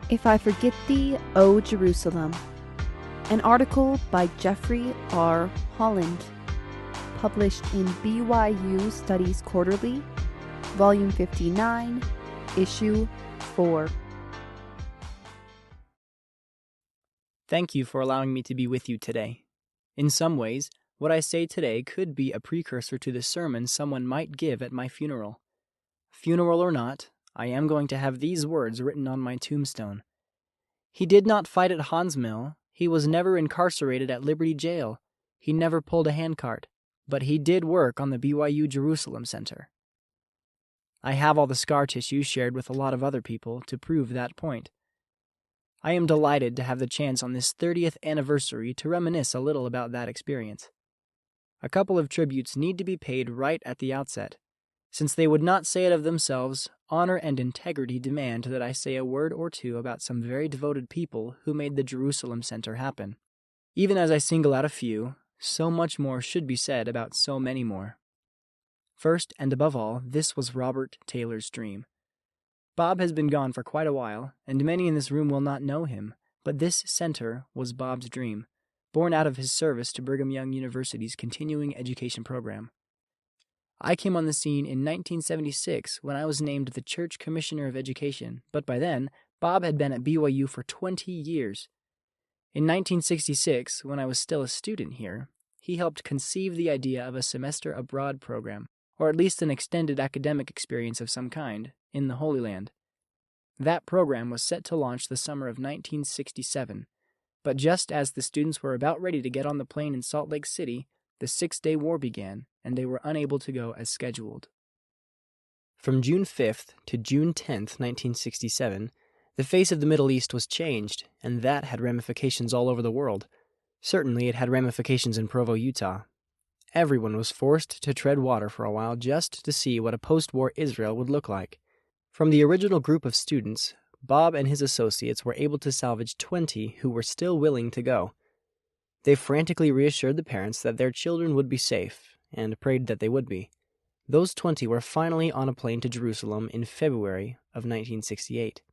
If I Forget Thee, O Jerusalem. An article by Jeffrey R Holland, published in BYU Studies Quarterly, Volume 59, Issue 4. Thank you for allowing me to be with you today. In some ways, what I say today could be a precursor to the sermon someone might give at my funeral. Funeral or not, I am going to have these words written on my tombstone. He did not fight at Hans Mill. He was never incarcerated at Liberty Jail. He never pulled a handcart. But he did work on the BYU Jerusalem Center. I have all the scar tissue shared with a lot of other people to prove that point. I am delighted to have the chance on this 30th anniversary to reminisce a little about that experience. A couple of tributes need to be paid right at the outset. Since they would not say it of themselves, honor and integrity demand that I say a word or two about some very devoted people who made the Jerusalem Center happen. Even as I single out a few, so much more should be said about so many more. First and above all, this was Robert Taylor's dream. Bob has been gone for quite a while, and many in this room will not know him, but this center was Bob's dream, born out of his service to Brigham Young University's continuing education program. I came on the scene in 1976 when I was named the Church Commissioner of Education, but by then, Bob had been at BYU for 20 years. In 1966, when I was still a student here, he helped conceive the idea of a semester abroad program, or at least an extended academic experience of some kind, in the Holy Land. That program was set to launch the summer of 1967, but just as the students were about ready to get on the plane in Salt Lake City, the Six-Day War began, and they were unable to go as scheduled. From June 5th to June 10th, 1967, the face of the Middle East was changed, and that had ramifications all over the world. Certainly it had ramifications in Provo, Utah. Everyone was forced to tread water for a while just to see what a post-war Israel would look like. From the original group of students, Bob and his associates were able to salvage 20 who were still willing to go. They frantically reassured the parents that their children would be safe, and prayed that they would be. Those 20 were finally on a plane to Jerusalem in February of 1968.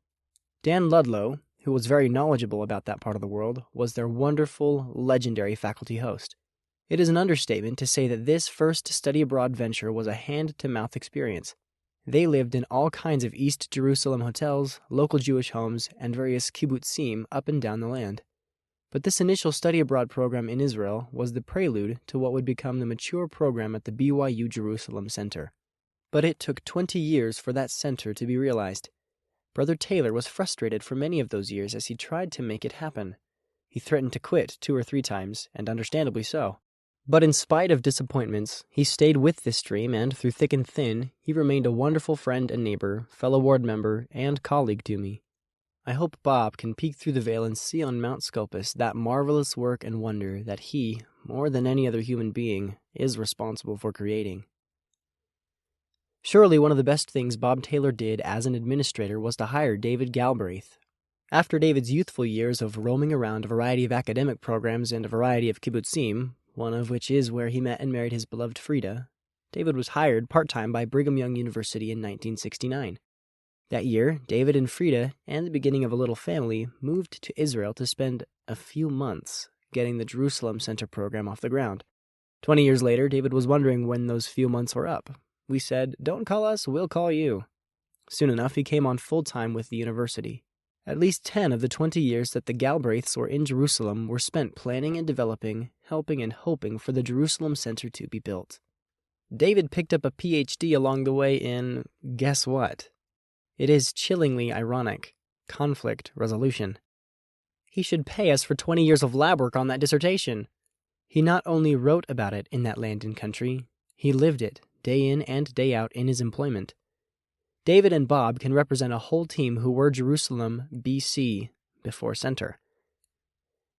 Dan Ludlow, who was very knowledgeable about that part of the world, was their wonderful, legendary faculty host. It is an understatement to say that this first study abroad venture was a hand-to-mouth experience. They lived in all kinds of East Jerusalem hotels, local Jewish homes, and various kibbutzim up and down the land. But this initial study abroad program in Israel was the prelude to what would become the mature program at the BYU Jerusalem Center. But it took 20 years for that center to be realized. Brother Taylor was frustrated for many of those years as he tried to make it happen. He threatened to quit 2 or 3 times, and understandably so. But in spite of disappointments, he stayed with this dream, and through thick and thin, he remained a wonderful friend and neighbor, fellow ward member, and colleague to me. I hope Bob can peek through the veil and see on Mount Scopus that marvelous work and wonder that he, more than any other human being, is responsible for creating. Surely one of the best things Bob Taylor did as an administrator was to hire David Galbraith. After David's youthful years of roaming around a variety of academic programs and a variety of kibbutzim, one of which is where he met and married his beloved Frida, David was hired part-time by Brigham Young University in 1969. That year, David and Frida, and the beginning of a little family, moved to Israel to spend a few months getting the Jerusalem Center program off the ground. 20 years later, David was wondering when those few months were up. We said, "Don't call us, we'll call you." Soon enough, he came on full-time with the university. At least 10 of the 20 years that the Galbraiths were in Jerusalem were spent planning and developing, helping and hoping for the Jerusalem Center to be built. David picked up a PhD along the way in, guess what? It is chillingly ironic. Conflict resolution. He should pay us for 20 years of lab work on that dissertation. He not only wrote about it in that land and country, he lived it, day in and day out in his employment. David and Bob can represent a whole team who were Jerusalem BC, before Center.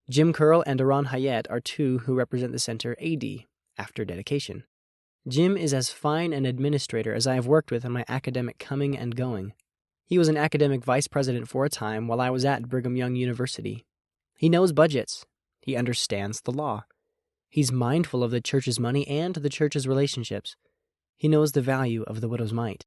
Jim Curl and Aron Hayet are 2 who represent the Center AD, after dedication. Jim is as fine an administrator as I have worked with in my academic coming and going. He was an academic vice president for a time while I was at Brigham Young University. He knows budgets. He understands the law. He's mindful of the church's money and the church's relationships. He knows the value of the widow's mite.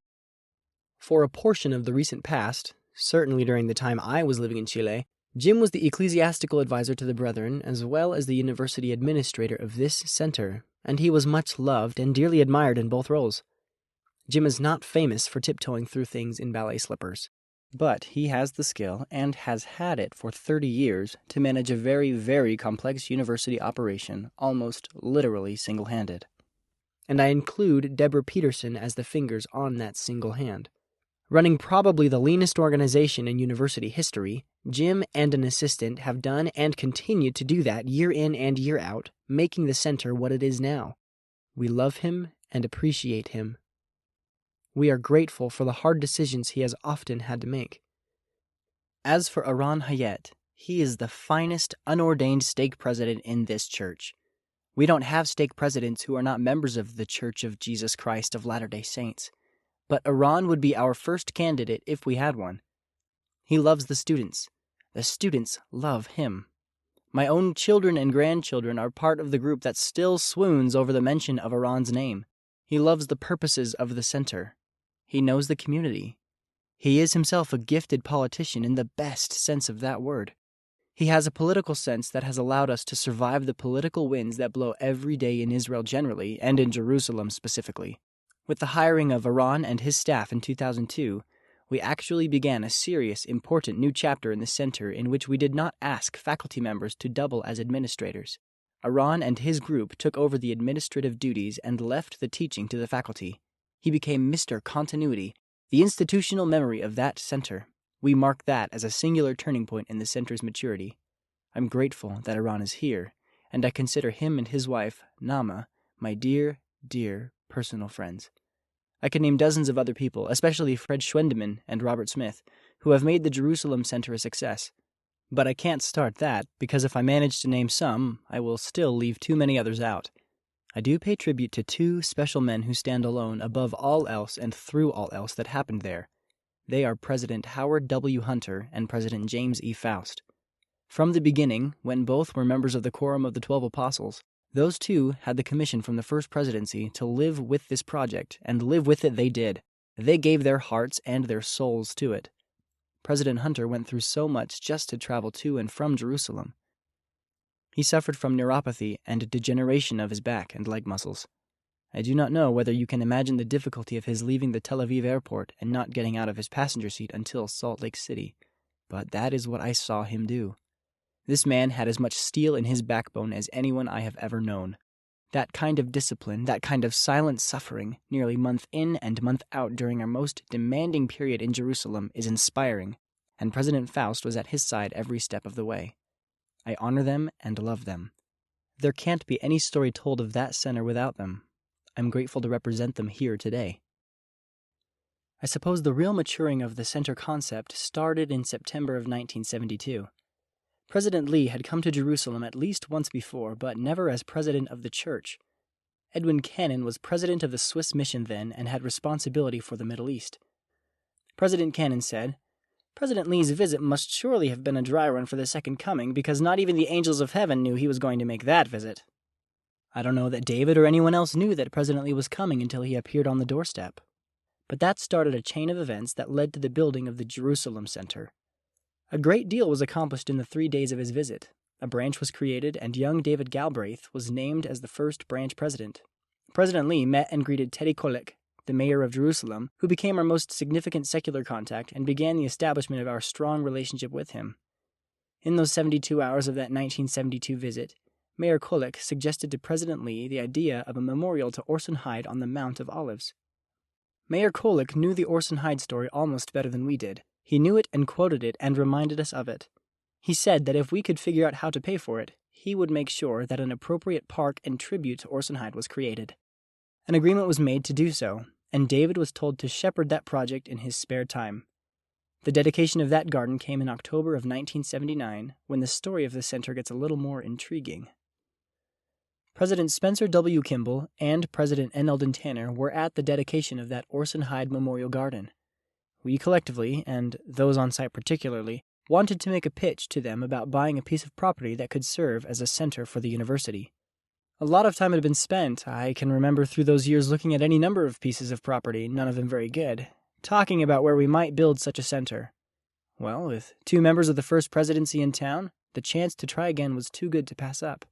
For a portion of the recent past, Certainly during the time I was living in Chile, Jim was the ecclesiastical advisor to the brethren as well as the university administrator of this center, and he was much loved and dearly admired in both roles. Jim is not famous for tiptoeing through things in ballet slippers, but he has the skill, and has had it for 30 years, to manage a very, very complex university operation, almost literally single-handed. And I include Deborah Peterson as the fingers on that single hand. Running probably the leanest organization in university history, Jim and an assistant have done and continue to do that year in and year out, making the center what it is now. We love him and appreciate him. We are grateful for the hard decisions he has often had to make. As for Aron Hayet, he is the finest unordained stake president in this church. We don't have stake presidents who are not members of the Church of Jesus Christ of Latter-day Saints, but Aron would be our first candidate if we had one. He loves the students. The students love him. My own children and grandchildren are part of the group that still swoons over the mention of Aron's name. He loves the purposes of the center. He knows the community. He is himself a gifted politician in the best sense of that word. He has a political sense that has allowed us to survive the political winds that blow every day in Israel generally, and in Jerusalem specifically. With the hiring of Aron and his staff in 2002, we actually began a serious, important new chapter in the center in which we did not ask faculty members to double as administrators. Aron and his group took over the administrative duties and left the teaching to the faculty. He became Mr. Continuity, the institutional memory of that center. We mark that as a singular turning point in the center's maturity. I'm grateful that Aron is here, and I consider him and his wife, Nama, my dear, dear personal friends. I could name dozens of other people, especially Fred Schwendeman and Robert Smith, who have made the Jerusalem Center a success. But I can't start that, because if I manage to name some, I will still leave too many others out. I do pay tribute to two special men who stand alone above all else and through all else that happened there. They are President Howard W. Hunter and President James E. Faust. From the beginning, when both were members of the Quorum of the 12 Apostles, those two had the commission from the First Presidency to live with this project, and live with it they did. They gave their hearts and their souls to it. President Hunter went through so much just to travel to and from Jerusalem. He suffered from neuropathy and degeneration of his back and leg muscles. I do not know whether you can imagine the difficulty of his leaving the Tel Aviv airport and not getting out of his passenger seat until Salt Lake City, but that is what I saw him do. This man had as much steel in his backbone as anyone I have ever known. That kind of discipline, that kind of silent suffering, nearly month in and month out during our most demanding period in Jerusalem, is inspiring, and President Faust was at his side every step of the way. I honor them and love them. There can't be any story told of that center without them. I'm grateful to represent them here today. I suppose the real maturing of the center concept started in September of 1972. President Lee had come to Jerusalem at least once before, but never as president of the church. Edwin Cannon was president of the Swiss mission then and had responsibility for the Middle East. President Cannon said, "President Lee's visit must surely have been a dry run for the second coming, because not even the angels of heaven knew he was going to make that visit." I don't know that David or anyone else knew that President Lee was coming until he appeared on the doorstep. But that started a chain of events that led to the building of the Jerusalem Center. A great deal was accomplished in the 3 days of his visit. A branch was created, and young David Galbraith was named as the first branch president. President Lee met and greeted Teddy Kollek, the mayor of Jerusalem, who became our most significant secular contact and began the establishment of our strong relationship with him. In those 72 hours of that 1972 visit, Mayor Kollek suggested to President Lee the idea of a memorial to Orson Hyde on the Mount of Olives. Mayor Kollek knew the Orson Hyde story almost better than we did. He knew it and quoted it and reminded us of it. He said that if we could figure out how to pay for it, he would make sure that an appropriate park and tribute to Orson Hyde was created. An agreement was made to do so, and David was told to shepherd that project in his spare time. The dedication of that garden came in October of 1979, when the story of the center gets a little more intriguing. President Spencer W. Kimball and President N. Eldon Tanner were at the dedication of that Orson Hyde Memorial Garden. We collectively, and those on site particularly, wanted to make a pitch to them about buying a piece of property that could serve as a center for the university. A lot of time had been spent. I can remember through those years looking at any number of pieces of property, none of them very good, talking about where we might build such a center. Well, with 2 members of the first presidency in town, the chance to try again was too good to pass up.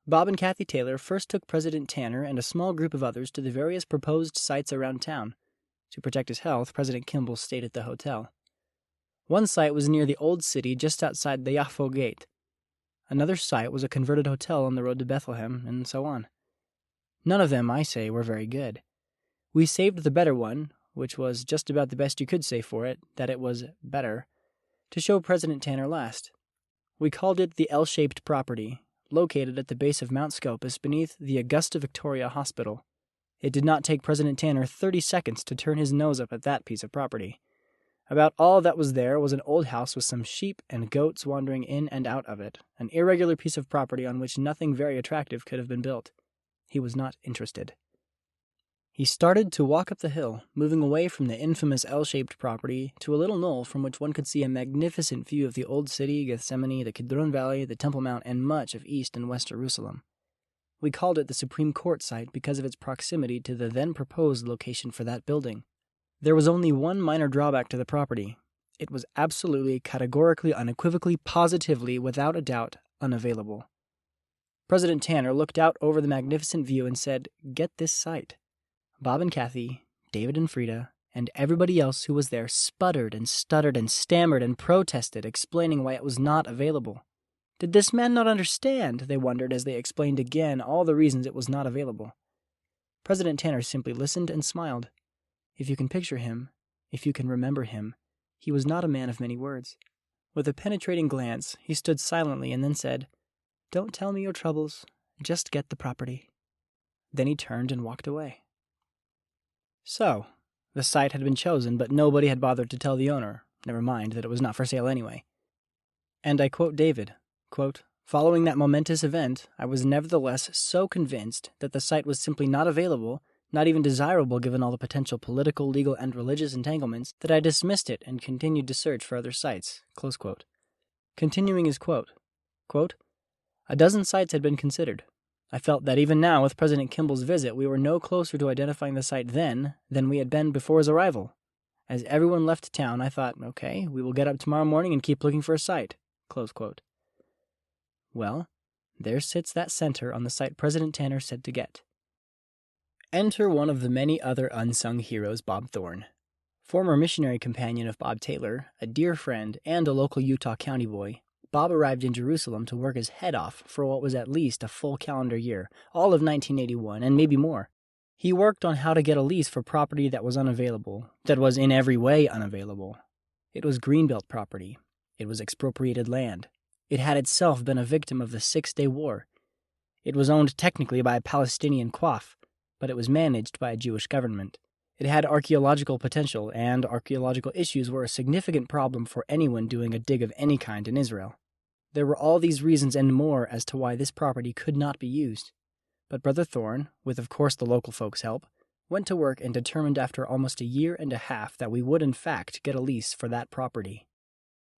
Bob and Kathy Taylor first took President Tanner and a small group of others to the various proposed sites around town. To protect his health, President Kimball stayed at the hotel. One site was near the old city just outside the Yafo Gate. Another site was a converted hotel on the road to Bethlehem, and so on. None of them, I say, were very good. We saved the better one, which was just about the best you could say for it, that it was better, to show President Tanner last. We called it the L-shaped property, located at the base of Mount Scopus beneath the Augusta Victoria Hospital. It did not take President Tanner 30 seconds to turn his nose up at that piece of property. About all that was there was an old house with some sheep and goats wandering in and out of it, an irregular piece of property on which nothing very attractive could have been built. He was not interested. He started to walk up the hill, moving away from the infamous L-shaped property to a little knoll from which one could see a magnificent view of the Old City, Gethsemane, the Kidron Valley, the Temple Mount, and much of East and West Jerusalem. We called it the Supreme Court site because of its proximity to the then proposed location for that building. There was only one minor drawback to the property. It was absolutely, categorically, unequivocally, positively, without a doubt, unavailable. President Tanner looked out over the magnificent view and said, "Get this site." Bob and Kathy, David and Frida, and everybody else who was there sputtered and stuttered and stammered and protested, explaining why it was not available. Did this man not understand, they wondered as they explained again all the reasons it was not available. President Tanner simply listened and smiled. If you can picture him, if you can remember him, he was not a man of many words. With a penetrating glance, he stood silently and then said, "Don't tell me your troubles, just get the property." Then he turned and walked away. So, the site had been chosen, but nobody had bothered to tell the owner, never mind that it was not for sale anyway. And I quote David, quote, "Following that momentous event, I was nevertheless so convinced that the site was simply not available, not even desirable given all the potential political, legal, and religious entanglements, that I dismissed it and continued to search for other sites." Close quote. Continuing his quote, quote, "A dozen sites had been considered. I felt that even now, with President Kimball's visit, we were no closer to identifying the site then than we had been before his arrival. As everyone left town, I thought, okay, we will get up tomorrow morning and keep looking for a site." Close quote. Well, there sits that center on the site President Tanner said to get. Enter one of the many other unsung heroes, Bob Thorne. Former missionary companion of Bob Taylor, a dear friend, and a local Utah County boy, Bob arrived in Jerusalem to work his head off for what was at least a full calendar year, all of 1981, and maybe more. He worked on how to get a lease for property that was unavailable, that was in every way unavailable. It was greenbelt property. It was expropriated land. It had itself been a victim of the 6-Day War. It was owned technically by a Palestinian Qawf, but it was managed by a Jewish government. It had archaeological potential, and archaeological issues were a significant problem for anyone doing a dig of any kind in Israel. There were all these reasons and more as to why this property could not be used. But Brother Thorne, with of course the local folks' help, went to work and determined after almost a year and a half that we would in fact get a lease for that property.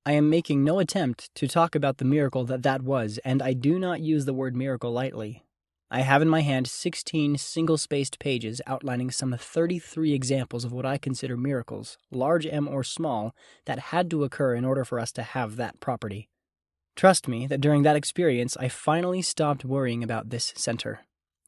I am making no attempt to talk about the miracle that was, and I do not use the word miracle lightly. I have in my hand 16 single-spaced pages outlining some 33 examples of what I consider miracles, large M or small, that had to occur in order for us to have that property. Trust me that during that experience, I finally stopped worrying about this center.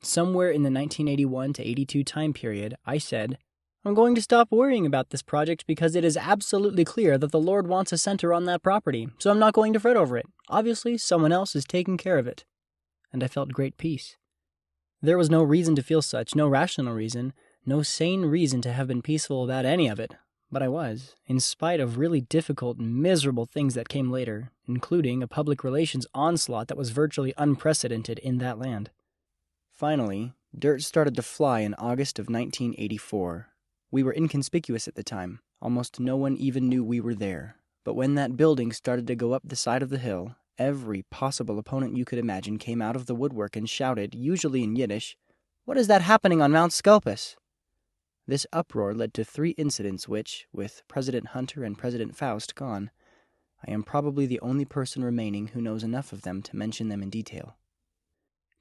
Somewhere in the 1981 to 82 time period, I said, I'm going to stop worrying about this project because it is absolutely clear that the Lord wants a center on that property, so I'm not going to fret over it. Obviously, someone else is taking care of it. And I felt great peace. There was no reason to feel such, no rational reason, no sane reason to have been peaceful about any of it. But I was, in spite of really difficult, miserable things that came later, including a public relations onslaught that was virtually unprecedented in that land. Finally, dirt started to fly in August of 1984. We were inconspicuous at the time. Almost no one even knew we were there. But when that building started to go up the side of the hill, every possible opponent you could imagine came out of the woodwork and shouted, usually in Yiddish, "What is that happening on Mount Scopus?" This uproar led to 3 incidents which, with President Hunter and President Faust gone, I am probably the only person remaining who knows enough of them to mention them in detail.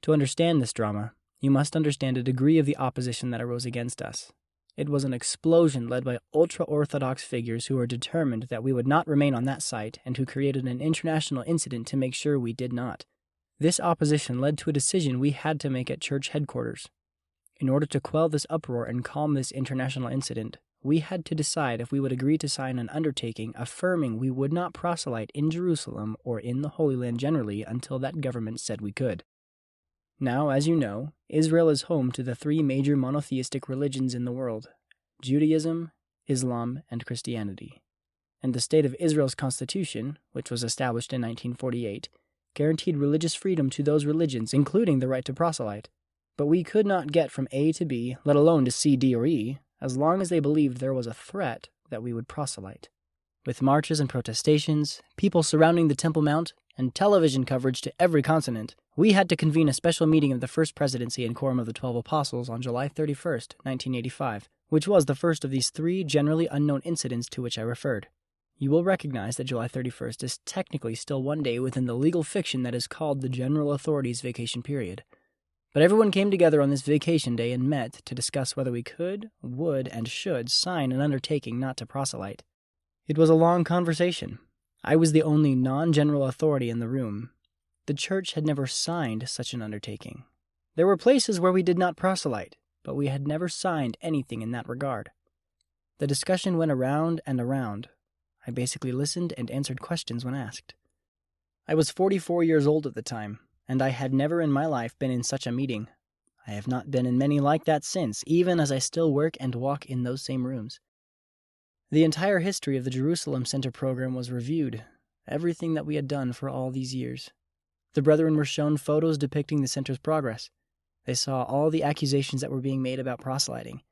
To understand this drama, you must understand a degree of the opposition that arose against us. It was an explosion led by ultra-Orthodox figures who were determined that we would not remain on that site and who created an international incident to make sure we did not. This opposition led to a decision we had to make at church headquarters. In order to quell this uproar and calm this international incident, we had to decide if we would agree to sign an undertaking affirming we would not proselyte in Jerusalem or in the Holy Land generally until that government said we could. Now, as you know, Israel is home to the three major monotheistic religions in the world: Judaism, Islam, and Christianity. And the State of Israel's constitution, which was established in 1948, guaranteed religious freedom to those religions, including the right to proselyte. But we could not get from A to B, let alone to C, D, or E, as long as they believed there was a threat that we would proselyte. With marches and protestations, people surrounding the Temple Mount, and television coverage to every continent, we had to convene a special meeting of the First Presidency and Quorum of the 12 Apostles on July 31st, 1985, which was the first of these three generally unknown incidents to which I referred. You will recognize that July 31st is technically still one day within the legal fiction that is called the General Authority's vacation period. But everyone came together on this vacation day and met to discuss whether we could, would, and should sign an undertaking not to proselyte. It was a long conversation. I was the only non-general authority in the room. The church had never signed such an undertaking. There were places where we did not proselyte, but we had never signed anything in that regard. The discussion went around and around. I basically listened and answered questions when asked. I was 44 years old at the time, and I had never in my life been in such a meeting. I have not been in many like that since, even as I still work and walk in those same rooms. The entire history of the Jerusalem Center program was reviewed, everything that we had done for all these years. The brethren were shown photos depicting the center's progress. They saw all the accusations that were being made about proselyting.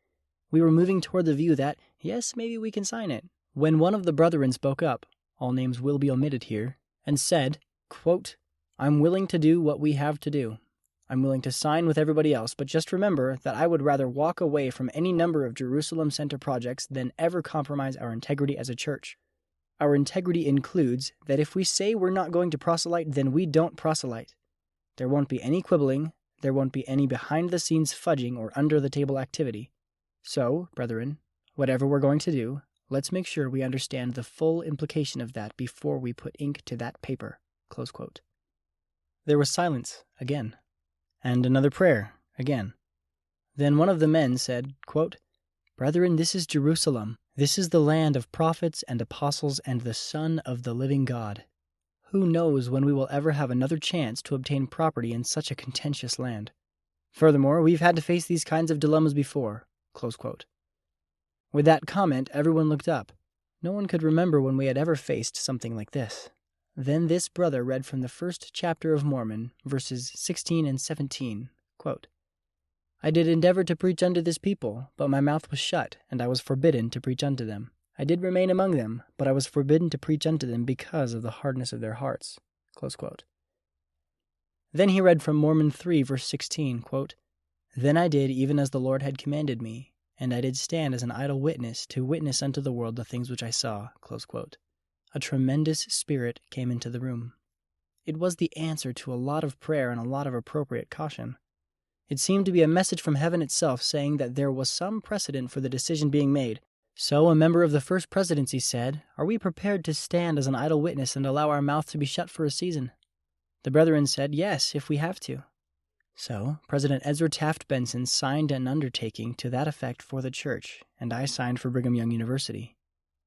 We were moving toward the view that, yes, maybe we can sign it, when one of the brethren spoke up, all names will be omitted here, and said, quote, "I'm willing to do what we have to do. I'm willing to sign with everybody else, but just remember that I would rather walk away from any number of Jerusalem Center projects than ever compromise our integrity as a church. Our integrity includes that if we say we're not going to proselyte, then we don't proselyte. There won't be any quibbling, there won't be any behind-the-scenes fudging or under-the-table activity. So, brethren, whatever we're going to do, let's make sure we understand the full implication of that before we put ink to that paper." Close quote. There was silence again. And another prayer, again. Then one of the men said, quote, "Brethren, this is Jerusalem. This is the land of prophets and apostles and the Son of the living God. Who knows when we will ever have another chance to obtain property in such a contentious land? Furthermore, we've had to face these kinds of dilemmas before." Close quote. With that comment, everyone looked up. No one could remember when we had ever faced something like this. Then this brother read from the first chapter of Mormon, verses 16 and 17, quote, "I did endeavor to preach unto this people, but my mouth was shut, and I was forbidden to preach unto them. I did remain among them, but I was forbidden to preach unto them because of the hardness of their hearts." Close quote. Then he read from Mormon 3, verse 16, quote, "Then I did even as the Lord had commanded me, and I did stand as an idle witness to witness unto the world the things which I saw." Close quote. A tremendous spirit came into the room. It was the answer to a lot of prayer and a lot of appropriate caution. It seemed to be a message from heaven itself saying that there was some precedent for the decision being made. So a member of the First Presidency said, "Are we prepared to stand as an idle witness and allow our mouth to be shut for a season?" The brethren said, "Yes, if we have to." So President Ezra Taft Benson signed an undertaking to that effect for the church, and I signed for Brigham Young University.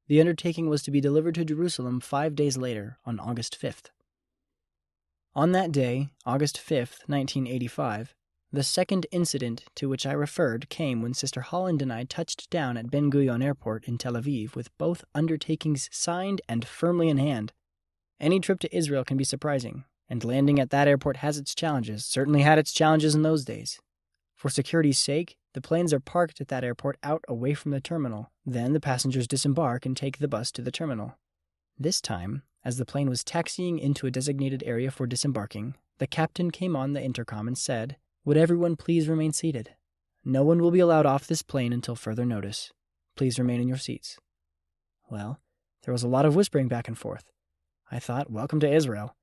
The undertaking was to be delivered to Jerusalem 5 days later, on August 5th. On that day, August 5th, 1985, the second incident to which I referred came when Sister Holland and I touched down at Ben Gurion Airport in Tel Aviv with both undertakings signed and firmly in hand. Any trip to Israel can be surprising, and landing at that airport has its challenges, certainly had its challenges in those days. For security's sake, the planes are parked at that airport out away from the terminal. Then the passengers disembark and take the bus to the terminal. This time, as the plane was taxiing into a designated area for disembarking, the captain came on the intercom and said, "Would everyone please remain seated? No one will be allowed off this plane until further notice. Please remain in your seats." Well, there was a lot of whispering back and forth. I thought, welcome to Israel.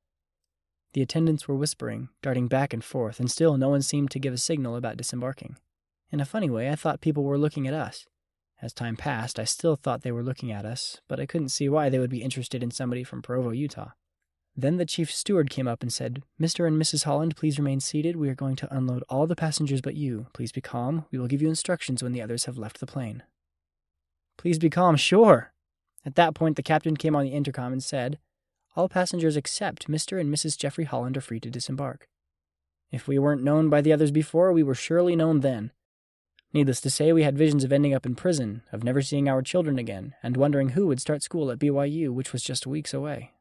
The attendants were whispering, darting back and forth, and still no one seemed to give a signal about disembarking. In a funny way, I thought people were looking at us. As time passed, I still thought they were looking at us, but I couldn't see why they would be interested in somebody from Provo, Utah. Then the chief steward came up and said, "Mr. and Mrs. Holland, please remain seated. We are going to unload all the passengers but you. Please be calm. We will give you instructions when the others have left the plane." Please be calm, sure. At that point, the captain came on the intercom and said, "All passengers except Mr. and Mrs. Jeffrey Holland are free to disembark." If we weren't known by the others before, we were surely known then. Needless to say, we had visions of ending up in prison, of never seeing our children again, and wondering who would start school at BYU, which was just weeks away.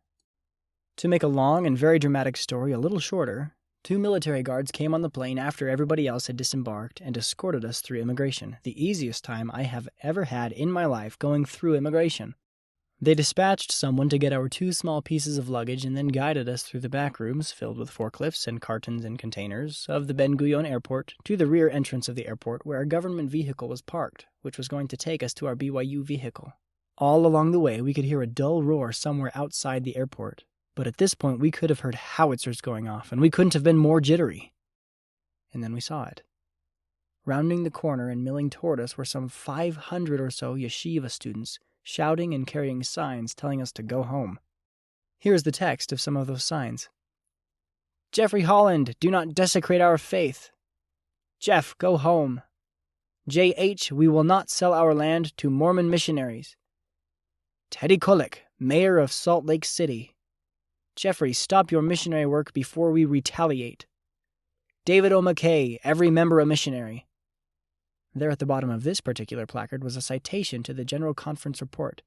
To make a long and very dramatic story a little shorter, 2 military guards came on the plane after everybody else had disembarked and escorted us through immigration, the easiest time I have ever had in my life going through immigration. They dispatched someone to get our 2 small pieces of luggage and then guided us through the back rooms filled with forklifts and cartons and containers of the Ben Gurion Airport to the rear entrance of the airport where a government vehicle was parked, which was going to take us to our BYU vehicle. All along the way, we could hear a dull roar somewhere outside the airport, but at this point we could have heard howitzers going off, and we couldn't have been more jittery. And then we saw it. Rounding the corner and milling toward us were some 500 or so yeshiva students, shouting and carrying signs telling us to go home. Here is the text of some of those signs. "Jeffrey Holland, do not desecrate our faith. Jeff, go home. J.H., we will not sell our land to Mormon missionaries. Teddy Kulik, mayor of Salt Lake City. Jeffrey, stop your missionary work before we retaliate. David O. McKay, every member a missionary." There at the bottom of this particular placard was a citation to the General Conference report.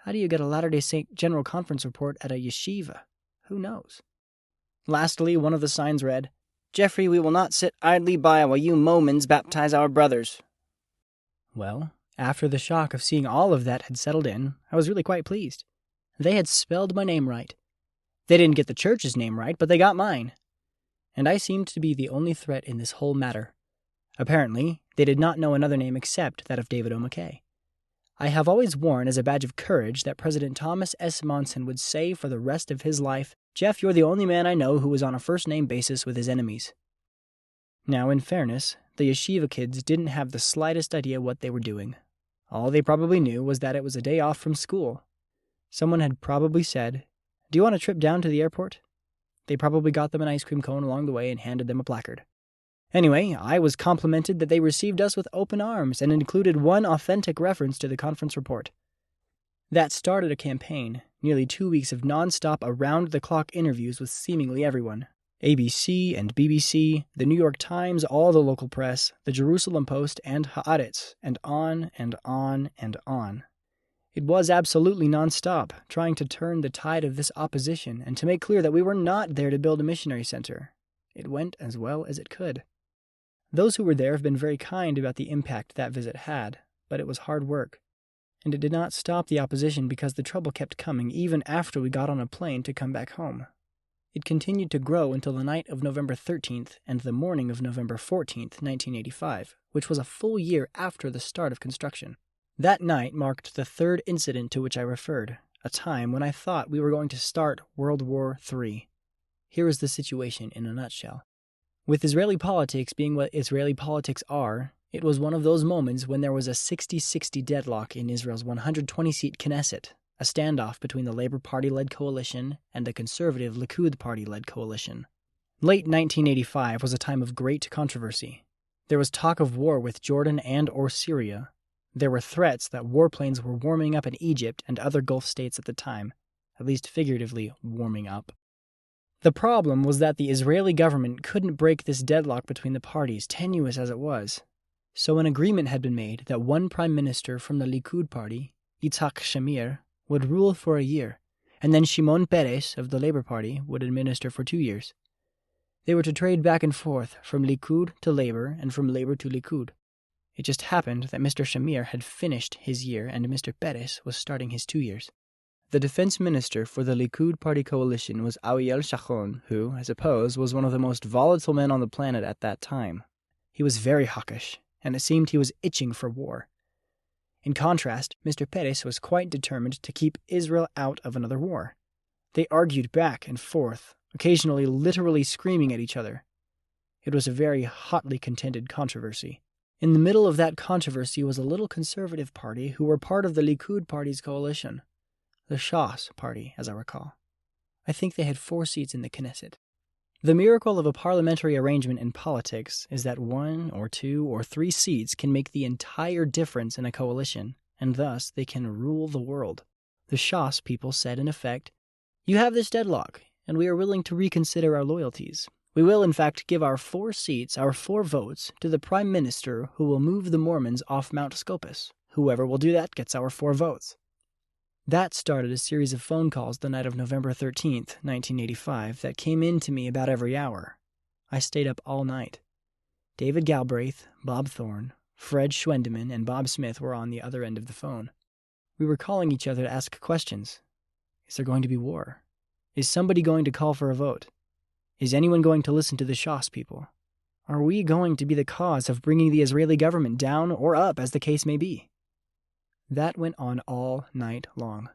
How do you get a Latter-day Saint General Conference report at a yeshiva? Who knows? Lastly, one of the signs read, "Jeffrey, we will not sit idly by while you Mormons baptize our brothers." Well, after the shock of seeing all of that had settled in, I was really quite pleased. They had spelled my name right. They didn't get the church's name right, but they got mine. And I seemed to be the only threat in this whole matter. Apparently, they did not know another name except that of David O. McKay. I have always worn as a badge of courage that President Thomas S. Monson would say for the rest of his life, "Jeff, you're the only man I know who was on a first-name basis with his enemies." Now, in fairness, the yeshiva kids didn't have the slightest idea what they were doing. All they probably knew was that it was a day off from school. Someone had probably said, "Do you want a trip down to the airport?" They probably got them an ice cream cone along the way and handed them a placard. Anyway, I was complimented that they received us with open arms and included one authentic reference to the conference report. That started a campaign, nearly 2 weeks of non-stop around-the-clock interviews with seemingly everyone. ABC and BBC, the New York Times, all the local press, the Jerusalem Post, and Haaretz, and on and on and on. It was absolutely non-stop, trying to turn the tide of this opposition and to make clear that we were not there to build a missionary center. It went as well as it could. Those who were there have been very kind about the impact that visit had, but it was hard work. And it did not stop the opposition because the trouble kept coming even after we got on a plane to come back home. It continued to grow until the night of November 13th and the morning of November 14th, 1985, which was a full year after the start of construction. That night marked the 3rd incident to which I referred, a time when I thought we were going to start World War III. Here is the situation in a nutshell. With Israeli politics being what Israeli politics are, it was one of those moments when there was a 60-60 deadlock in Israel's 120-seat Knesset, a standoff between the Labour Party-led coalition and the conservative Likud Party-led coalition. Late 1985 was a time of great controversy. There was talk of war with Jordan and/or Syria. There were threats that warplanes were warming up in Egypt and other Gulf states at the time, at least figuratively warming up. The problem was that the Israeli government couldn't break this deadlock between the parties, tenuous as it was. So an agreement had been made that one prime minister from the Likud party, Yitzhak Shamir, would rule for a year, and then Shimon Peres of the Labour Party would administer for 2 years. They were to trade back and forth from Likud to Labour and from Labour to Likud. It just happened that Mr. Shamir had finished his year and Mr. Peres was starting his 2 years. The defense minister for the Likud Party coalition was Ariel Sharon, who, I suppose, was one of the most volatile men on the planet at that time. He was very hawkish, and it seemed he was itching for war. In contrast, Mr. Peres was quite determined to keep Israel out of another war. They argued back and forth, occasionally literally screaming at each other. It was a very hotly contended controversy. In the middle of that controversy was a little conservative party who were part of the Likud party's coalition, the Shas party, as I recall. I think they had 4 seats in the Knesset. The miracle of a parliamentary arrangement in politics is that 1 or 2 or 3 seats can make the entire difference in a coalition, and thus they can rule the world. The Shas people said, in effect, "You have this deadlock, and we are willing to reconsider our loyalties. We will, in fact, give our 4 seats, our 4 votes, to the Prime Minister who will move the Mormons off Mount Scopus. Whoever will do that gets our 4 votes." That started a series of phone calls the night of November 13th, 1985, that came in to me about every hour. I stayed up all night. David Galbraith, Bob Thorne, Fred Schwendeman, and Bob Smith were on the other end of the phone. We were calling each other to ask questions. Is there going to be war? Is somebody going to call for a vote? Is anyone going to listen to the Shas people? Are we going to be the cause of bringing the Israeli government down or up, as the case may be? That went on all night long.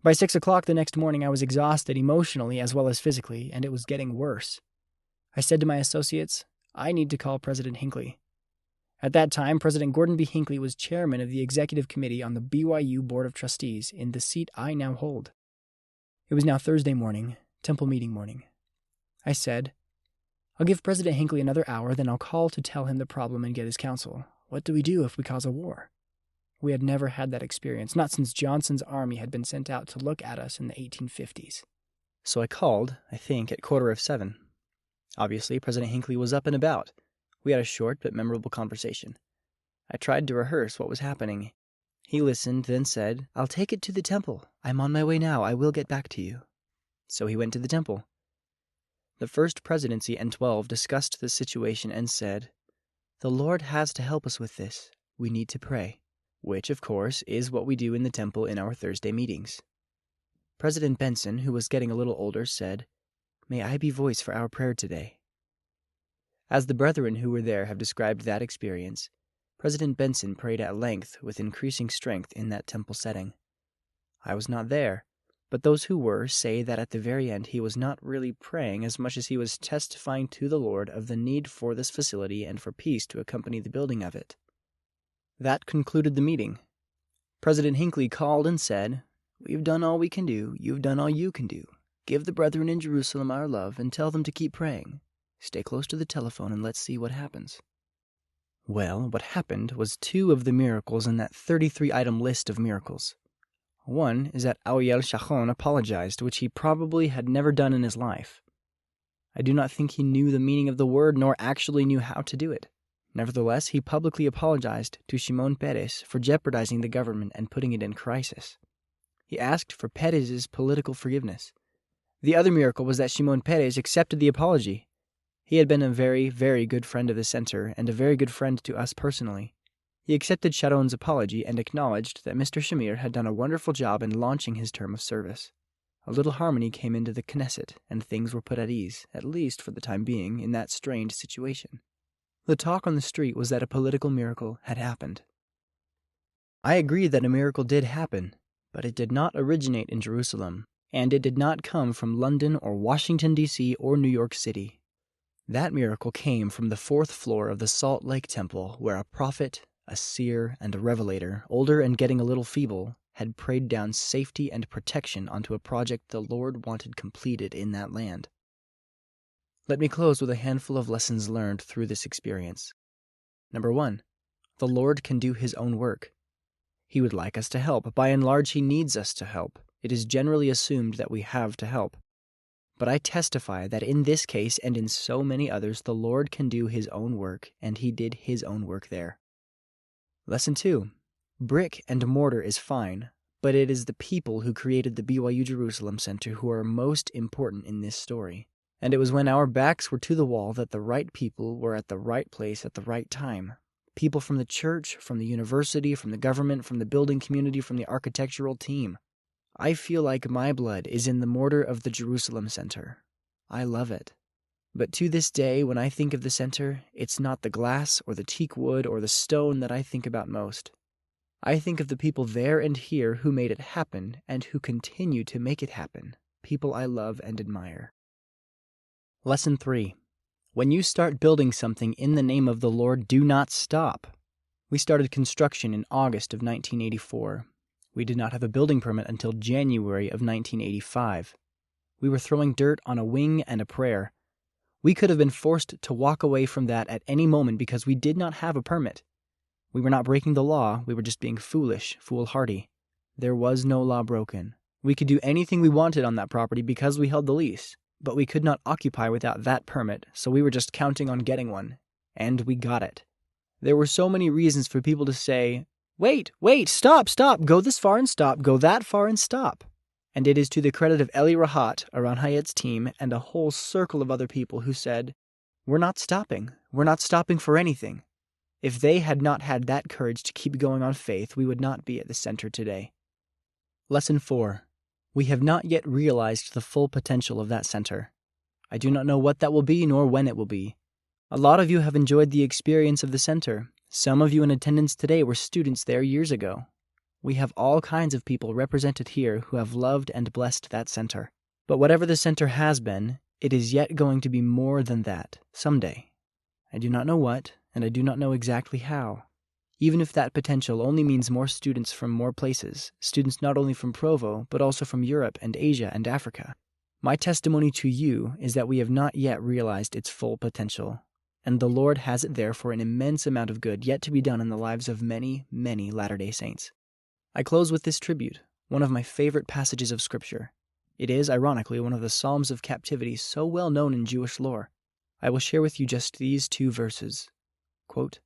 By 6 o'clock the next morning, I was exhausted emotionally as well as physically, and it was getting worse. I said to my associates, I need to call President Hinckley. At that time, President Gordon B. Hinckley was chairman of the executive committee on the BYU Board of Trustees in the seat I now hold. It was now Thursday morning, temple meeting morning. I said, I'll give President Hinckley another hour, then I'll call to tell him the problem and get his counsel. What do we do if we cause a war? We had never had that experience, not since Johnson's army had been sent out to look at us in the 1850s. So I called, I think, at 7:15. Obviously, President Hinckley was up and about. We had a short but memorable conversation. I tried to rehearse what was happening. He listened, then said, I'll take it to the temple. I'm on my way now. I will get back to you. So he went to the temple. The First Presidency and 12 discussed the situation and said, The Lord has to help us with this. We need to pray. Which, of course, is what we do in the temple in our Thursday meetings. President Benson, who was getting a little older, said, May I be voice for our prayer today. As the brethren who were there have described that experience, President Benson prayed at length with increasing strength in that temple setting. I was not there, but those who were say that at the very end he was not really praying as much as he was testifying to the Lord of the need for this facility and for peace to accompany the building of it. That concluded the meeting. President Hinckley called and said, We've done all we can do. You've done all you can do. Give the brethren in Jerusalem our love and tell them to keep praying. Stay close to the telephone and let's see what happens. Well, what happened was 2 of the miracles in that 33-item list of miracles. One is that Ariel Sharon apologized, which he probably had never done in his life. I do not think he knew the meaning of the word nor actually knew how to do it. Nevertheless, he publicly apologized to Shimon Peres for jeopardizing the government and putting it in crisis. He asked for Peres's political forgiveness. The other miracle was that Shimon Peres accepted the apology. He had been a very, very good friend of the center and a very good friend to us personally. He accepted Sharon's apology and acknowledged that Mr. Shamir had done a wonderful job in launching his term of service. A little harmony came into the Knesset, and things were put at ease, at least for the time being, in that strained situation. The talk on the street was that a political miracle had happened. I agree that a miracle did happen, but it did not originate in Jerusalem, and it did not come from London or Washington, D.C. or New York City. That miracle came from the 4th floor of the Salt Lake Temple, where a prophet, a seer, and a revelator, older and getting a little feeble, had prayed down safety and protection onto a project the Lord wanted completed in that land. Let me close with a handful of lessons learned through this experience. Number 1, the Lord can do his own work. He would like us to help. By and large, he needs us to help. It is generally assumed that we have to help. But I testify that in this case and in so many others, the Lord can do his own work, and he did his own work there. Lesson 2, brick and mortar is fine, but it is the people who created the BYU Jerusalem Center who are most important in this story. And it was when our backs were to the wall that the right people were at the right place at the right time. People from the church, from the university, from the government, from the building community, from the architectural team. I feel like my blood is in the mortar of the Jerusalem Center. I love it. But to this day, when I think of the center, it's not the glass or the teak wood or the stone that I think about most. I think of the people there and here who made it happen and who continue to make it happen, people I love and admire. Lesson 3. When you start building something in the name of the Lord, do not stop. We started construction in August of 1984. We did not have a building permit until January of 1985. We were throwing dirt on a wing and a prayer. We could have been forced to walk away from that at any moment because we did not have a permit. We were not breaking the law, we were just being foolish, foolhardy. There was no law broken. We could do anything we wanted on that property because we held the lease, but we could not occupy without that permit, so we were just counting on getting one. And we got it. There were so many reasons for people to say, wait, stop, go this far and stop, go that far and stop. And it is to the credit of Eli Rahat, Aran Hayat's team, and a whole circle of other people who said, we're not stopping for anything. If they had not had that courage to keep going on faith, we would not be at the center today. Lesson 4. We have not yet realized the full potential of that center. I do not know what that will be nor when it will be. A lot of you have enjoyed the experience of the center. Some of you in attendance today were students there years ago. We have all kinds of people represented here who have loved and blessed that center. But whatever the center has been, it is yet going to be more than that, someday. I do not know what, and I do not know exactly how. Even if that potential only means more students from more places, students not only from Provo, but also from Europe and Asia and Africa. My testimony to you is that we have not yet realized its full potential, and the Lord has it there for an immense amount of good yet to be done in the lives of many, many Latter-day Saints. I close with this tribute, one of my favorite passages of Scripture. It is, ironically, one of the Psalms of captivity so well known in Jewish lore. I will share with you just these 2 verses. Quote,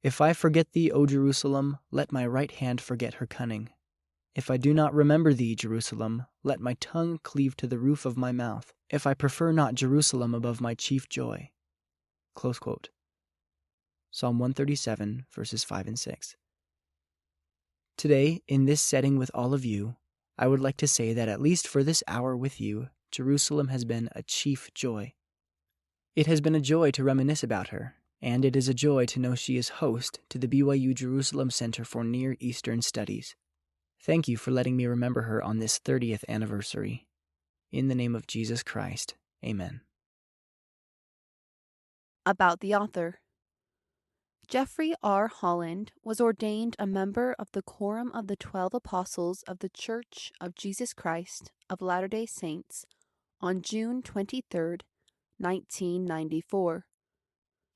If I forget thee, O Jerusalem, let my right hand forget her cunning. If I do not remember thee, Jerusalem, let my tongue cleave to the roof of my mouth, if I prefer not Jerusalem above my chief joy. Close quote. Psalm 137, verses 5 and 6. Today, in this setting with all of you, I would like to say that at least for this hour with you, Jerusalem has been a chief joy. It has been a joy to reminisce about her, and it is a joy to know she is host to the BYU Jerusalem Center for Near Eastern Studies. Thank you for letting me remember her on this 30th anniversary. In the name of Jesus Christ, amen. About the author. Jeffrey R. Holland was ordained a member of the Quorum of the 12 Apostles of the Church of Jesus Christ of Latter-day Saints on June 23, 1994.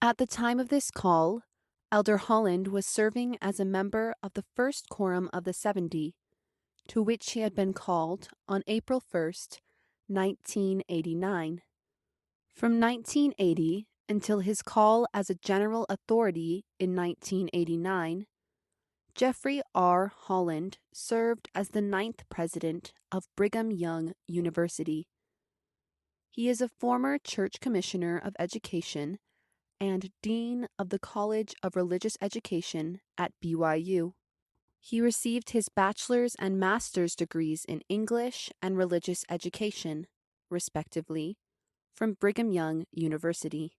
At the time of this call, Elder Holland was serving as a member of the First Quorum of the 70, to which he had been called on April 1, 1989. From 1980 until his call as a general authority in 1989, Jeffrey R. Holland served as the 9th president of Brigham Young University. He is a former Church Commissioner of Education and Dean of the College of Religious Education at BYU. He received his bachelor's and master's degrees in English and Religious Education, respectively, from Brigham Young University.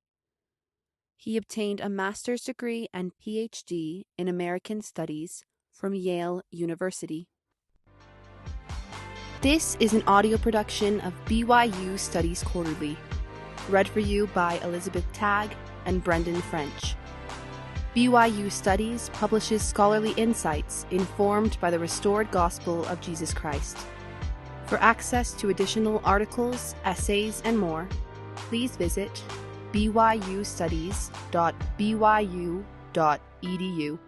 He obtained a master's degree and PhD in American Studies from Yale University. This is an audio production of BYU Studies Quarterly, read for you by Elizabeth Tagg and Brendan French. BYU Studies publishes scholarly insights informed by the restored gospel of Jesus Christ. For access to additional articles, essays, and more, please visit byustudies.byu.edu.